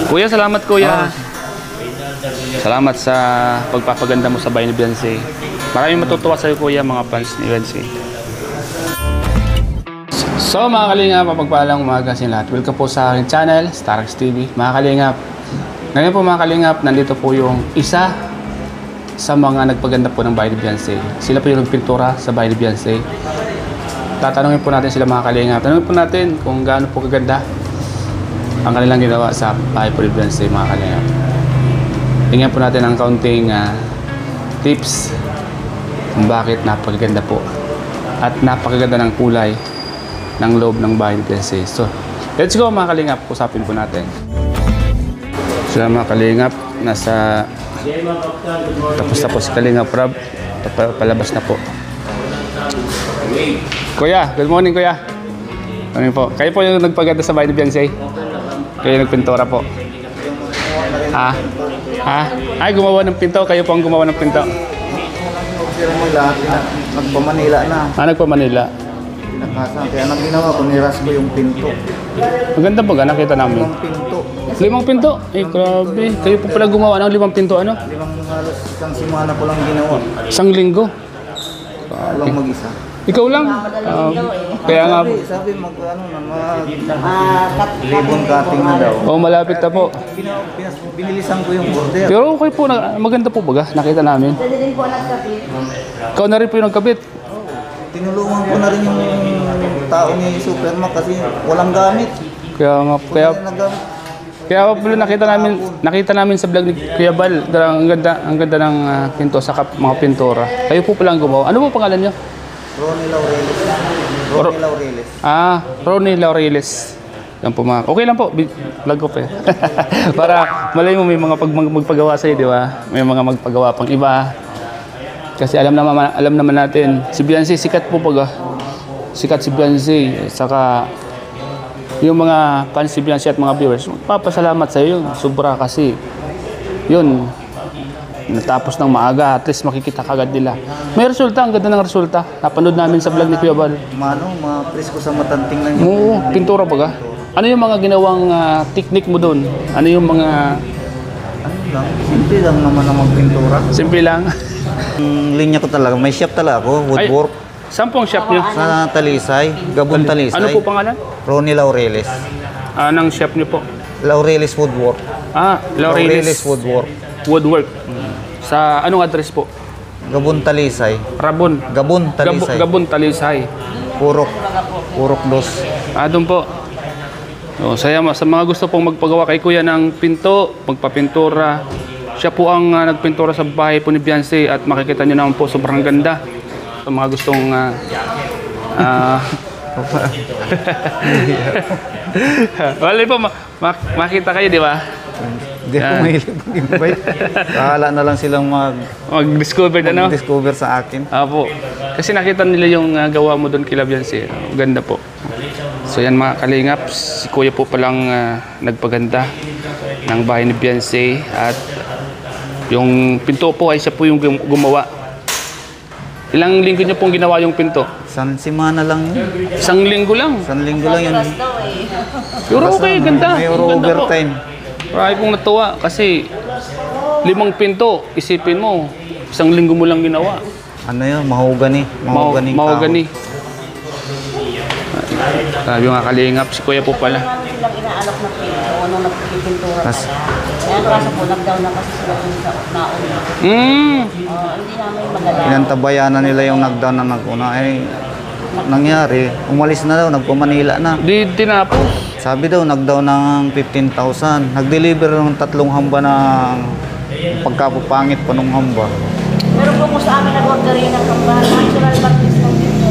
Kuya, salamat kuya. Salamat sa pagpapaganda mo sa bahay ni Beyonce. Maraming matutuwa sa'yo kuya, mga fans ni Beyonce. So mga kalingap, mapagpalang umaga sa lahat. Welcome po sa aking channel, Starx TV. Mga kalingap, ngayon po mga kalingap, nandito po yung isa sa mga nagpaganda po ng bahay ni Beyonce. Sila po yung nagpintura sa bahay ni Beyonce. Tatanungin po natin sila mga kalingap. Tanungin po natin kung gaano po kaganda ang kanilang ginawa sa bahay po ni Beyonce mga kalingap. Tingnan po natin ang kaunting tips kung bakit napakaganda po at napakaganda ng kulay ng loob ng bahay ni Beyonce. So, let's go mga kalingap, usapin po natin. So mga kalingap, nasa tapos si Kalingap Rob, palabas na po. Kuya, good morning kuya. Ano po? Kayo po yung nagpaganda sa bahay ni Beyonce? Kayo nagpintura po? Ha? Ay, gumawa ng pinto. Kayo po ang gumawa ng pinto. Nagpa-Manila na. Nagpa-Manila. Kaya nang ginawa ko, niras ko yung pinto. Maganda po, nakita namin. 5 pinto. 5 pinto? Eh, grabe. Kayo po pala gumawa ng 5 pinto, ano? 5 halos isang simana ko lang ginawa. Isang linggo? Walang mag-isa. Ikaw lang? Kaya nga po. Sabi libon cutting na daw. Oo, malapit na po. Binilisan ko yung order. Pero okay po, maganda po baga, nakita namin. Ikaw na rin po yung nagkabit. Tinulungan ko na rin yung tao ni Supermac kasi walang gamit. Kaya po nakita namin sa vlog ni Kuya Bal, ang ganda ng pinto sa mga pintura. Kayo po palang gumawa. Ano po pangalan niyo? Ronnie Laureles. Ronnie Laureles. Yan po mga. Okay lang po, vlog ko pa. Para malay mo may mga magpagawa sa'yo, di ba? May mga magpagawa pang iba. Kasi alam naman natin, si Beyonce sikat po pag sikat si Beyonce. Saka yung mga fans si Beyonce at mga viewers, magpapasalamat sa iyo. Sobra kasi yun, natapos ng maaga, at least makikita kagad nila. May resulta, ang ganda ng resulta. Napanood namin sa vlog ni Kuya Bal. Ma-presko sa matanting lang. Oo, pintura baga. Ano yung mga ginawang technique mo doon? Ano yung mga... Simple lang naman ang magpintura. Simple lang. Linya ko talaga, may shop talaga ako, woodwork. Saan po ang shop niyo? Sa Talisay, Gabon Talisay. Ano po pangalan? Ronnie Laureles. Anong shop niyo po? Laureles Woodwork. Laureles Woodwork. Sa anong address po? Gabon Talisay. Gabon Talisay. Gabon Talisay. Purok dos. Doon po. Sa mga gusto pong magpagawa kay Kuya ng pinto, magpapintura, siya po ang nagpintura sa bahay po ni Beyonce at makikita niyo naman po sobrang ganda. Sa mga gustong wala po makita kayo, di ba? Hindi ako mahilig mag-invite. Kahala na lang silang mag-discover sa akin. Apo. Kasi nakita nila yung gawa mo doon kila Beyonce. Ganda po. So yan mga kalingap, si Kuya po palang nagpaganda ng bahay ni Beyonce at yung pinto po ay siya po yung gumawa. Ilang linggo niyo pong ginawa yung pinto? Isang simana lang yun. Isang linggo lang? Isang linggo lang yun. Pero okay, ganda. May overtime. Marami pong natuwa kasi 5 pinto, isipin mo, isang linggo mo lang ginawa. Ano yun? Mahogany. Mahogany. Sabi nga kalingap, si Kuya po pala. Lang inaalok na pinto, nung nagpipintura. Kaya kaso po, nag-down na kasi sila sa nauna. Hindi namin madala. Pinantabayan na nila yung nag-down na nag-una. Nangyari, umalis na daw, nagpa-Manila na. Di tinapos. Sabi daw, nag-down ng 15,000. Nag-deliver ng 3 hamba ng pagkapupangit pa ng hamba. Pero po sa amin nag-order rin ng kambahan. Natural practice ng pinto.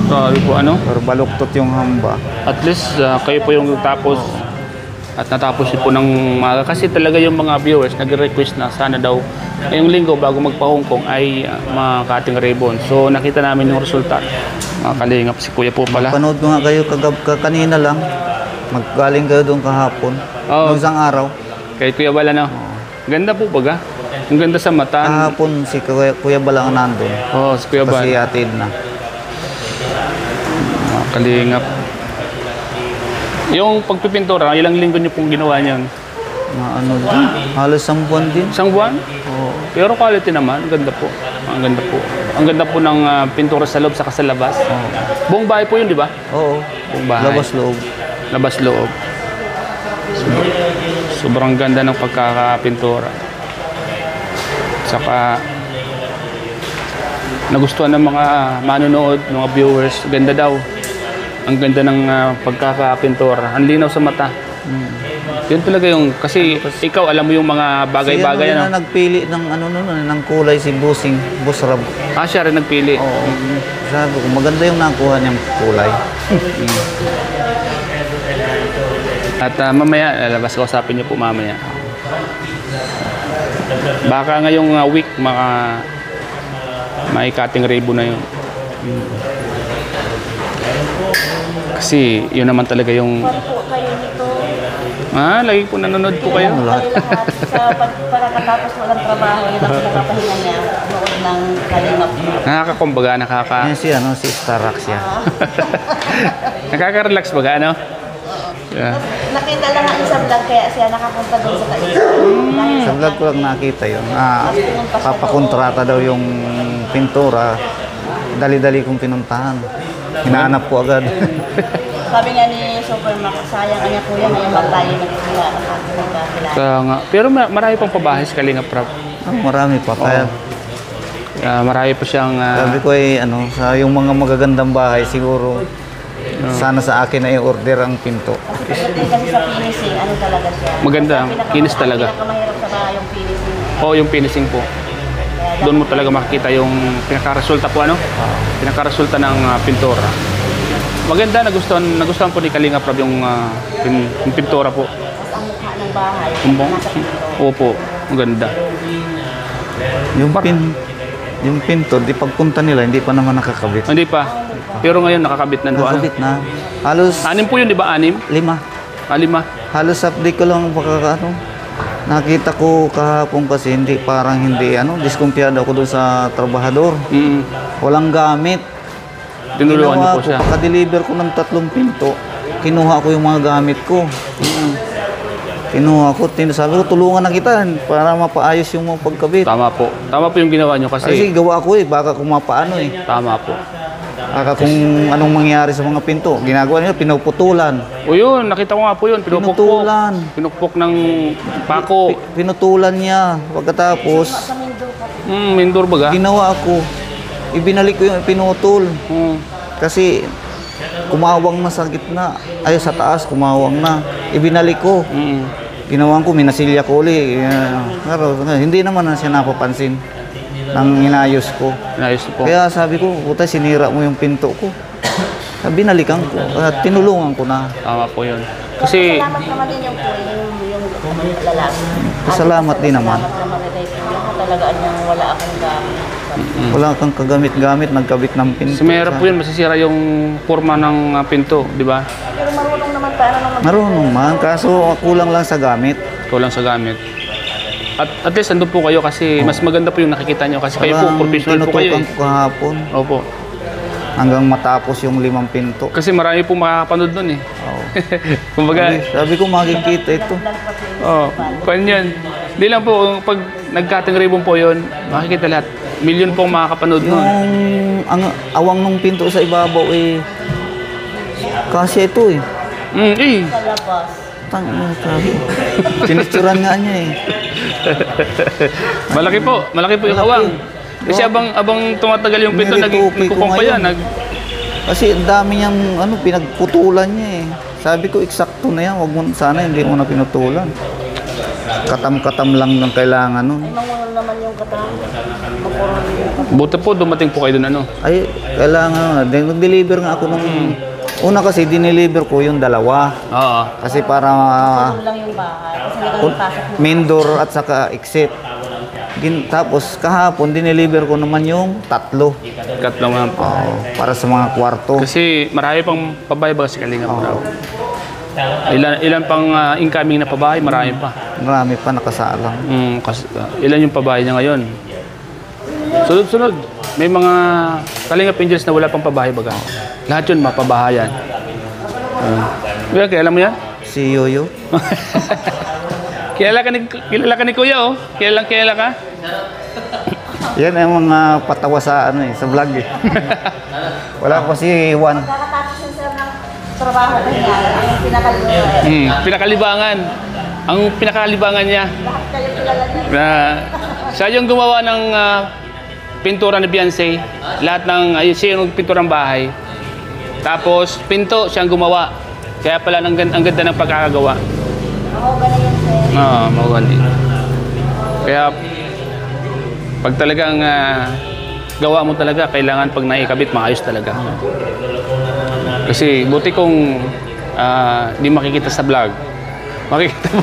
Sabi po ano? Pero baluktot yung hamba. At least kayo po yung tapos at natapos po ng maaga. Kasi talaga yung mga viewers nag-request na sana daw ngayong linggo bago magpa-Hong Kong ay makating ribbon. So nakita namin yung resulta. Mga kalingap, si Kuya po pala. Panood ko nga kayo kanina lang. Maggaling kayo doon kahapon. Noong isang araw. Kay Kuya Bala na. Ganda po baga. Ang ganda sa mata. Kahapon si Kuya Bala ang nandun. Si Kuya Bala. Kasi atid na. Mga kalingap. Yung pagpipintura, ilang linggo niyo pong ginawa niyan? Mga ano din, halos 1 buwan din. Isang buwan? Oo. Pero quality naman, ang ganda po. Ang ganda po. Ang ganda po ng pintura sa loob saka sa labas. Buong bahay po yun, di ba? Oo. Buong bahay. Labas loob. Labas loob. Sobrang ganda ng pagkakapintura. Saka nagustuhan ng mga manonood, mga viewers. Ganda daw. Ang ganda ng pagkakapintura. Ang linaw sa mata. Yun talaga yung, kasi ikaw alam mo yung mga bagay-bagay. Si ano, Ano? na nagpili ng ano nun, ng kulay si Busing, Boss Rab. Siya rin nagpili. Oo. Sabi ko, maganda yung nakuha niyang kulay. At mamaya, labas kausapin niyo po mamaya. Baka ngayong week, maikating rebo na yun. Kasi yun naman talaga yung... Para po kayo nito. Lagi po nanonood po kayo. Lahat. Para katapos walang trabaho, yun ang pinakapahinga niya. Nood ng kalingap mo. Nakakakumbaga, Yan si Starax yan. nakaka-relax baga, ano? Yeah. Nakita lang ang isang vlog kaya siya nakapunta doon sa Kaisa. Sa vlog ko lang nakita yun. Papakontrata daw yung pintura. Dali-dali kong pinuntahan. Hinahanap ko agad. Sabi nga ni Supermax, sayang kanya kuya, ngayon lang tayo nagkakilala. Kaya nga. Pero marami pang pabahay sa Kalinga Prab. Marami pa. Kaya Marami pa siyang... sabi ko sa yung mga magagandang bahay siguro sana sa akin ay order ang pinto. Kasi pagdating kasi sa finishing, ano talaga siya? Maganda, kinis talaga. Ang pinakamahirap sa bahay yung finishing. yung finishing po. Doon mo talaga makikita yung pinaka-resulta po, ano? Pinaka-resulta ng pintura. Maganda, nagustuhan po ni Kalinga Prab yung pintura po. Tapos ang mukha ng bahay, Kumbong? nasa pinto. Opo, maganda. Yung pinto, di pagpunta nila, hindi pa naman nakakabit. Hindi pa. Pero ngayon nakakabit na doon. Nakakabit na. Halos 6 po yun, di ba? 6? 5. 5. Halos update ko lang nakita ko kahapon kasi parang hindi diskumpiyado ako doon sa trabahador. Walang gamit. Tinulungan niyo po siya. Pagka-deliver ko ng 3 pinto, kinuha ko yung mga gamit ko. Kinuha ko, sabi ko tulungan na kita para mapaayos yung mga pagkabit. Tama po. Tama po yung ginawa niyo Kasi kasi gawa ko baka kung mapaano tama po. Baka kung anong mangyari sa mga pinto, ginagawa nila, pinuputulan. O yun, nakita ko nga po yun. Pinutulan. Pinukpok ng pako. Pinutulan niya. Pagkatapos, Sa Mindoro pa. Mindor baga. ginawa ko. Ibinalik ko yung pinutol. Kasi kumawang na sa gitna. Ay, sa taas, kumawang na. Ibinalik ko. Ginawa ko, minasilya ko uli. Pero hindi naman na siya napapansin nang inayos ko. Inayos po. Kaya sabi ko, puta, sinira mo yung pinto ko. Binalikan ko. Tinulungan ko na. Tama po yun. Kasi Salamat naman din yung lalaki. Salamat din naman. Salamat naman kay Kuya. Talaga niyang wala akong gamit. Wala kang kagamit-gamit, nagkabit ng pinto. sa mahirap po yun, masisira yung forma ng pinto, di ba? Pero marunong naman paano naman. Marunong man, kaso kulang lang sa gamit. Kulang sa gamit. At least andun po kayo kasi mas maganda po yung nakikita nyo kasi kayo po Parang professional po kayo. tinutukan ko kahapon Opo. hanggang matapos yung 5 pinto. Kasi marami po makakapanood nun eh. Oo. Kumbaga, Sabi ko makikita ito. kung yan. Hindi lang po, pag nagkating ribbon po yun, makikita lahat. Milyon pong makakapanood nun. Yung awang ng pinto sa ibabaw kasi ito Sa labas. sabi. Sinitsuran nga niya Malaki po yung awang. Kasi abang tumatagal yung pinto, Nilitupi ko nagkukumpa yan. ngayon. Kasi ang dami niyang pinagputulan niya Sabi ko, eksakto na yan. Wag mo, sana hindi mo na pinutulan. Katam-katam lang ng kailangan nun. Ay, mangunol naman yung katang. Magpuro yung Buti po, dumating po kayo dun ano. Ay, kailangan. Nag-deliver nga ako ng... Una kasi, dineliver ko yung 2. Oo. Kasi para lang yung bahay. Kasi hindi kami pasok mo. main door at saka exit. Tapos kahapon, dineliver ko naman yung 3. Cut lang naman po. Para sa mga kwarto. Kasi marami pang pabahay ba kasi Kalinga Prab. Ilan pang incoming na pabahay, marami pa. Marami pa nakasalang. Ilan yung pabahay niya ngayon? Sunod-sunod. May mga Kalinga Angels na wala pang pabahay baga. Lahat yun mapabahayan. Kuya, kilala mo yan? Si Yoyo. Kilala ka ni Kuya, oh. Kilala ka? Yan ang mga patawa sa sa vlog eh. Wala ko si Juan. Kakatapos yung sir ng trabaho ko niya, yung pinakalibangan. Pinakalibangan. Ang pinakalibangan niya. Lahat kayo kilala niya. Na siya yung gumawa ng pintura ni Beyonce. Lahat ng siya yung pintura ng bahay. Tapos pinto siyang gumawa. Kaya pala ang ganda ng pagkakagawa. Ako ganun yung sir. Mawali. Kaya pag talagang gawa mo talaga, kailangan pag naikabit, maayos talaga. Kasi buti kung di makikita sa vlog. Makikita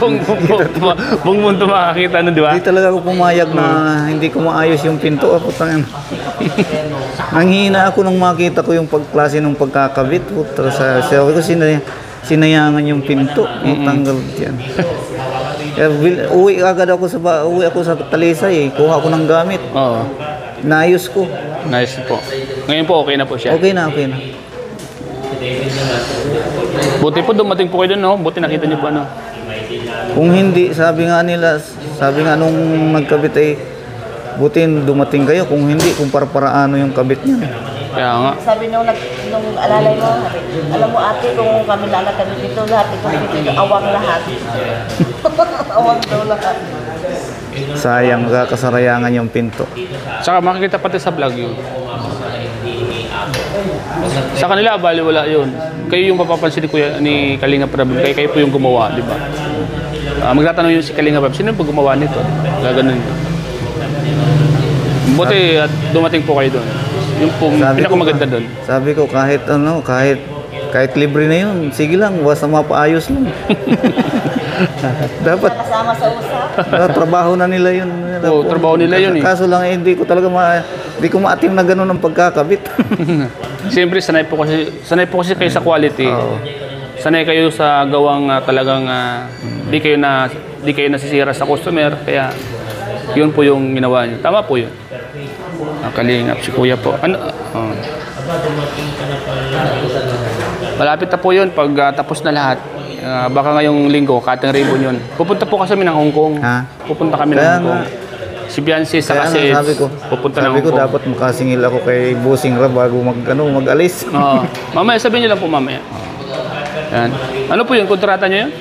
buong mundo makakita nun, di ba? Hindi talaga ako pumayag na hindi ko maayos yung pinto. Ako tangin. Nanghihina ako nung makita ko yung pagklase ng pagkakabit. Sabi ko sinayangan yung pinto. Tanggal yan. Kaya uwi ako sa Talisay eh. Kuha ko ng gamit. Oo. Naayos ko. Nice po. Ngayon po, okay na po siya. Okay na. Buti po dumating po kayo dun, no? Buti nakita niyo po ano. Kung hindi, sabi nga nung nagkabit ay buti dumating kayo. Kung hindi, kung para-paraano yung kabit niya. Kaya nga. Sabi nung alalay mo, alam mo ate, kung kami lalakad dito, lahat dito, awang lahat. Awang daw lahat. Sayang, kakasarayangan yung pinto. Saka makikita pati sa vlog yun. Sa kanila, baliwala yun. Kayo yung mapapansin ni Kuya, ni Kalinga Prab, kayo po yung gumawa, di ba? Magtatanong yun si Kalinga Prab, sino po gumawa nito? Gaganon yun. Buti at dumating po kayo doon. Yung po, pinakamaganda doon. Sabi ko, kahit libre na yun, sige lang, basta mapaayos lang. Dapat Kasama sa usap. trabaho na nila yun. Oo, trabaho nila yun eh. Kaso lang hindi ko talaga hindi ko maatim na gano'n ang pagkakabit. Siyempre, sanay po kasi kayo sa quality. Oo. Sanay kayo sa gawang talagang di kayo nasisira sa customer. Kaya yun po yung ginawa niyo. Tama po yun. Kalingap si Kuya po. Malapit na po yun pag tapos na lahat. Baka ngayong linggo, cutting ribbon yun. Pupunta po kasi kami ng Hong Kong. Ha? Pupunta kami ng Kaya Hong Kong. Si Beyonce sa kasi pupunta ng sabi Hong ko Kong. dapat makasingil ako kay Bossing Rab bago mag-alis. Mamaya, sabihin niyo lang po mamaya. Yan. Ano po yun? Kontrata niyo yun?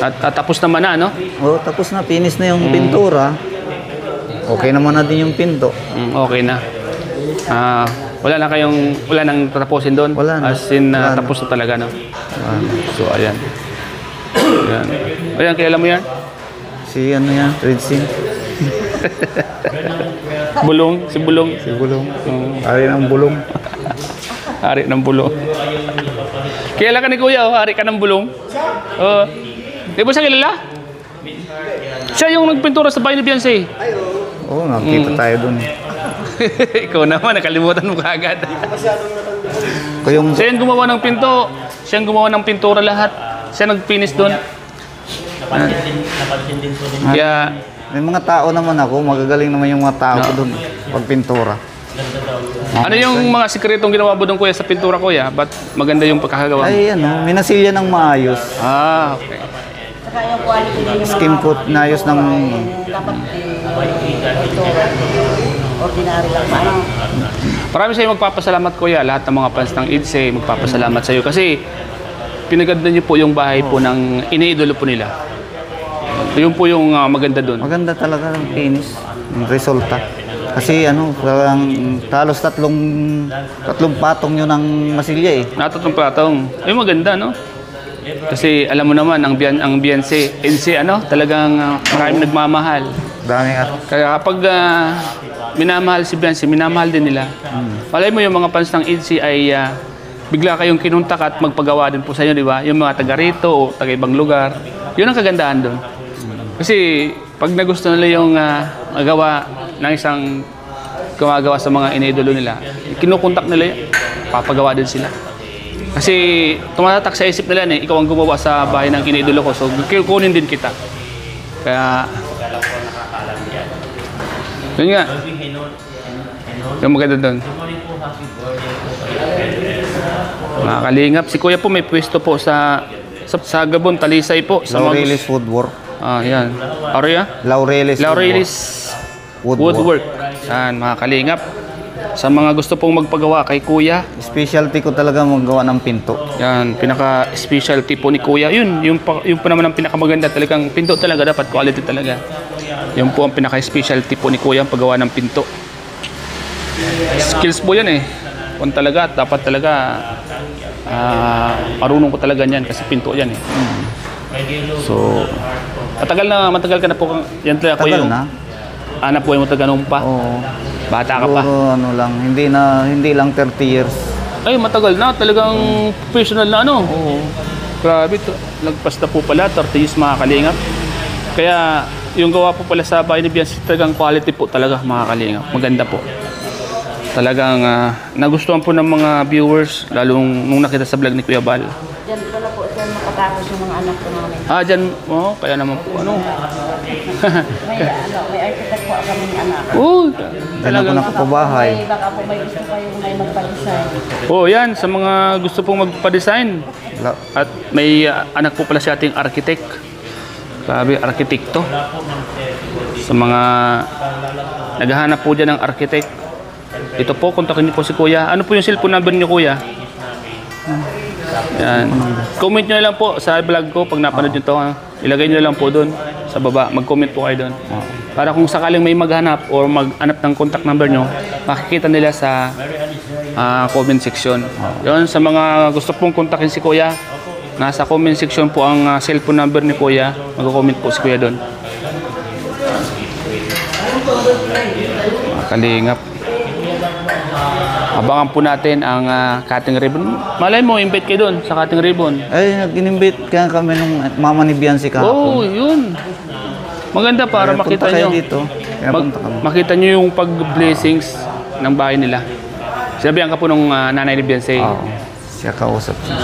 At tapos naman na, no? Oh, tapos na, finish na yung pintura. Okay naman na din yung pinto. Okay na. Wala nang tatapusin doon? Wala na. As in, Wala na. tapos na talaga, no? So, ayan. Ayan, kilala mo yan? Si ano yan, Red Sin. Bulong, si Bulong. Si Bulong. Ari ng Bulong. Hari ng Bulong. Kilala ka ni Kuya, oh, hari ka ng Bulong. Di ba siya kilala? Siya yung nagpintura sa bahay ni Beyonce. Oo, nakita tayo dun. Ikaw naman, nakalimutan mo kaagad. Kayong Siya yung gumawa ng pinto. Siya yung gumawa ng pintura lahat. Siya nag-finish doon. Kaya, may mga tao naman ako, magagaling naman yung mga tao ko dun pag pintura. ano yung mga sikretong ginawa mo doon, Kuya, sa pintura, Kuya? Ba't maganda yung pagkakagawa mo? Ay ano, minasilya ng maayos. Okay. Saka yung quality din yung Skin coat na ayos ng dapat ito ordinary lang paano. Marami sa'yo magpapasalamat, Kuya. Lahat ng mga fans ng IDSE, magpapasalamat sa'yo. Kasi pinaganda niyo po yung bahay po ng iniidolo po nila. Yun po yung maganda doon. maganda talaga ang finish, yung resulta. Kasi ano, parang talos tatlong patong yun ng masilya eh. Natatong platong. Ay, maganda, no? Kasi alam mo naman, ang Beyonce, talagang maraming nagmamahal. Dami at Kaya kapag minamahal si Beyonce, minamahal din nila. Malay mo yung mga fans ng IDSE ay bigla kayong kinuntak at magpagawa din po sa inyo, di ba? Yung mga taga rito o taga ibang lugar. Yun ang kagandahan doon. Kasi pag nagusto nila yung magawa ng isang gumagawa sa mga iniidolo nila, kinukontak nila yan, papagawa din sila. Kasi tumatatak sa isip nila ikaw ang gumawa sa bahay ng iniidolo ko, so kukunin din kita. Kaya, yun nga. Yung maganda doon. Mga kalingap, si Kuya po may pwesto po sa Gabon, Talisay po. Sa Laurelis Woodwork. Yan. Aria? Laurelis Woodwork. Yan, mga kalingap. Sa mga gusto pong magpagawa kay Kuya. Specialty ko talaga magawa ng pinto. Yan, pinaka-specialty po ni Kuya. Yung po naman ang pinakamaganda. Talagang pinto talaga, dapat quality talaga. Yun po ang pinaka-specialty po ni Kuya, ang paggawa ng pinto. Skills po yan eh. Kung talaga, dapat talaga marunong ko talaga yan kasi pinto yan eh. So, matagal ka na po yan talaga ko yung na. Anak po yung mataganong pa. Oo. Bata ka pa. Siguro ano lang, hindi lang 30 years. Ay, matagal na. Talagang professional na ano. Oo. Grabe, lagpas na po pala, 30 years mga kalingap. Kaya, yung gawa po pala sa bahay ni Biancy, talagang quality po talaga mga kalingap. Maganda po. Talagang nagustuhan po ng mga viewers, lalo nung nakita sa vlog ni Kuya Bal. Diyan ko na po, diyan makatapos yung mga anak ko namin. Dyan, kaya naman po, ano. may architect po kami ni anak. Diyan ako nakapabahay. Baka po may gusto kayong may magpa-design. Yan, sa mga gusto pong magpa-design. At may anak po pala si ating architect. Sabi, arkitekto. Sa mga naghahanap po dyan ng architect. Ito po, kontakin niyo po si Kuya. Ano po yung cellphone number niyo, Kuya? Yan. Comment nyo lang po sa vlog ko pag napanood nyo ito. Ilagay nyo lang po doon sa baba. Mag-comment po kayo doon. Para kung sakaling may maghanap or maghanap ng contact number nyo, makikita nila sa comment section. Yun, sa mga gusto pong kontakin si Kuya, nasa comment section po ang cellphone number ni Kuya. Mag-comment po si Kuya doon. Mga kalingap. Abangan po natin ang cutting ribbon. Malay mo, invite kayo doon sa cutting ribbon. Ay, nag-invite kaya kami nung mama ni Biancy kahapon. Yun. Maganda para makita punta kayo nyo. dito. Makita nyo yung pag-blessings ng bahay nila. Sinabihan ka po nung nanay ni Biancy. Siya kausap siya.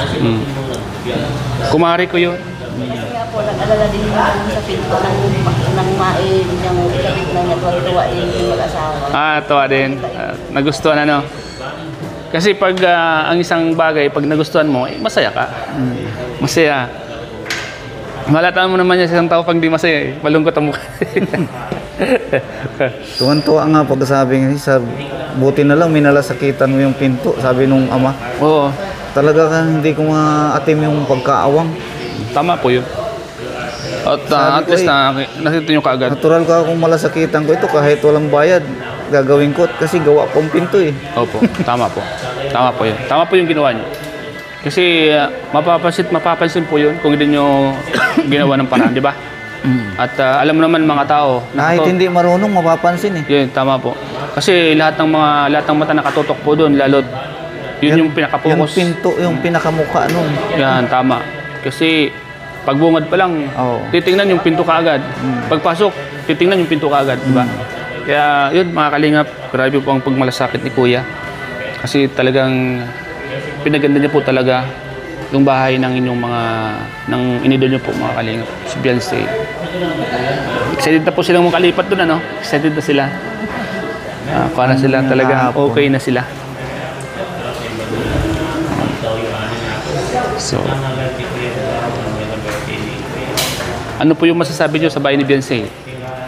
Kumari ko yun. Kaya po, nag-alala din naman sa pinto ng main, yung kapit na nagwatuwa yung mag-asawa. Tawa din. Nagustuhan ano. Kasi pag ang isang bagay, pag nagustuhan mo, masaya ka. Masaya. Malata mo naman niya sa isang tao pag di masaya. Malungkot ang mukha. Tuwan-tuwa nga pag sabi niya, buti na lang minalasakitan mo yung pinto, sabi nung ama. Oo. Talaga hindi ko maatim yung pagkaawang. Tama po yun. At least nakita nyo kaagad. Natural ka kung malasakitan ko ito kahit walang bayad. Gagawin ko kasi gawa pong pinto eh. Opo, tama po. Tama po yun. Tama po yung ginawa nyo. Kasi mapapansin po yun kung hindi nyo ginawa ng paraan, di ba? At alam mo naman mga tao. Kahit hindi marunong, mapapansin eh. Yun, tama po. Kasi lahat ng mata nakatutok po doon, lalo yun yung pinaka-focus. Yung pinto, yung pinakamukha nun. Yan, tama. Kasi pagbungad pa lang, titingnan yung pinto kaagad. Pagpasok, titingnan yung pinto kaagad, di ba? Kaya yun, mga kalingap, grabe po ang pagmalasakit ni Kuya. Kasi talagang pinaganda niya po talaga yung bahay ng inyong ng inidol niyo po, mga kalingap, si Biancy. Excited na po silang makalipat doon, ano? Excited na sila. Para sila talagang okay na sila. So, ano po yung masasabi niyo sa bahay ni Biancy?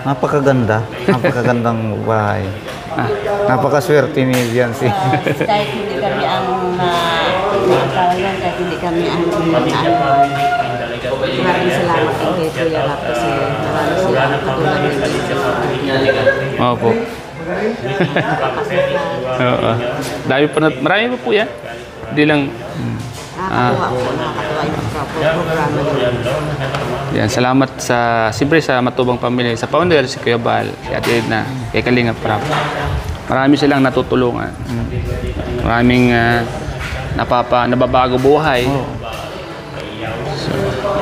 Napakaganda. Napakagandang bahay. Napakaswerte ni Biancy. Kahit hindi kami ang kahit hindi kami ang maraming salamat kay Kuya Rap kasi maraming salamat katulad ng Opo. Oo. Marami pa po yan. Hindi lang. Nakakatuwa yung programa yun. Yan, salamat siyempre sa Matubang Pamilya, sa founder, si Kuya Bal, si Ate Edna, kay Kalingap Rap. Marami silang natutulungan. Maraming nababago buhay.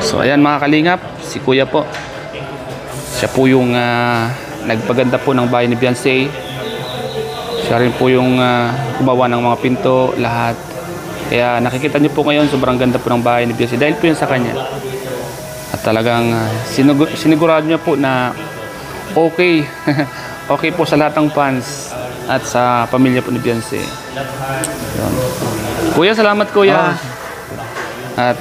So ayan mga Kalingap, si Kuya po. Siya po yung nagpaganda po ng bahay ni Biancy. Siya rin po yung gumawa ng mga pinto, lahat. Kaya nakikita niyo po ngayon, sobrang ganda po ng bahay ni Biancy dahil po yun sa kanya. At talagang sinigurado niya po na okay. Okay po sa lahat ng fans at sa pamilya po ni Biancy. Yun. Kuya, salamat kuya. At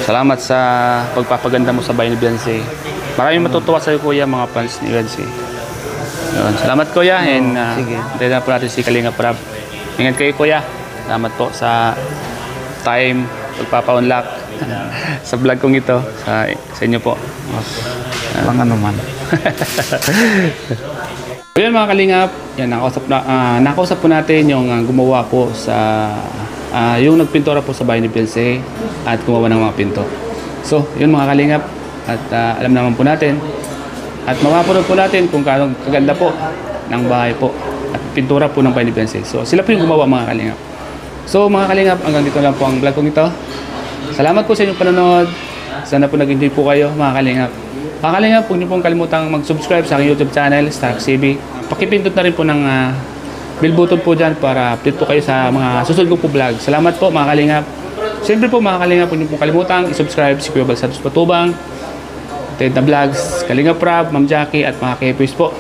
salamat sa pagpapaganda mo sa bahay ni Beyonce. Maraming matutuwa sa iyo kuya, mga fans ni Beyonce. Yun. Salamat kuya, and sige. antayin na po natin si Kalinga Prab. Ingat kayo kuya. Salamat po sa time pagpapa-unlock sa vlog kong ito sa inyo po. Lang ano man. So yan mga kalingap, yan, nakausap po natin yung gumawa po sa yung nagpintura po sa bahay ni Beyonce at gumawa ng mga pinto. So yun mga kalingap, at alam naman po natin at mapapanood po natin kung gaano kaganda po ng bahay po at pintura po ng bahay ni Beyonce. So sila po yung gumawa mga kalingap. So mga kalingap, hanggang dito lang po ang vlog kong ito. Salamat po sa inyong panonood. Sana po nag-enjoy po kayo mga kalingap. Mga kalingap, huwag niyo pong kalimutang mag-subscribe sa aking YouTube channel, Starks TV. Pakipindot na rin po ng bell button po dyan para update po kayo sa mga susunod ko po vlog. Salamat po mga kalingap. Siyempre po mga kalingap, huwag niyo pong kalimutang i-subscribe si Kuya Bal Santos Patubang, Ted na Vlogs, Kalinga Prab, Ma'am Jackie at mga Kepis po.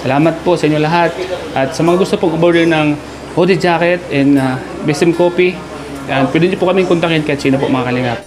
Salamat po sa inyo lahat. At sa mga gusto pong order ng hoodie jacket and BSM coffee, yan, pwede niyo po kaming kontakin kahit sino po mga kalingap.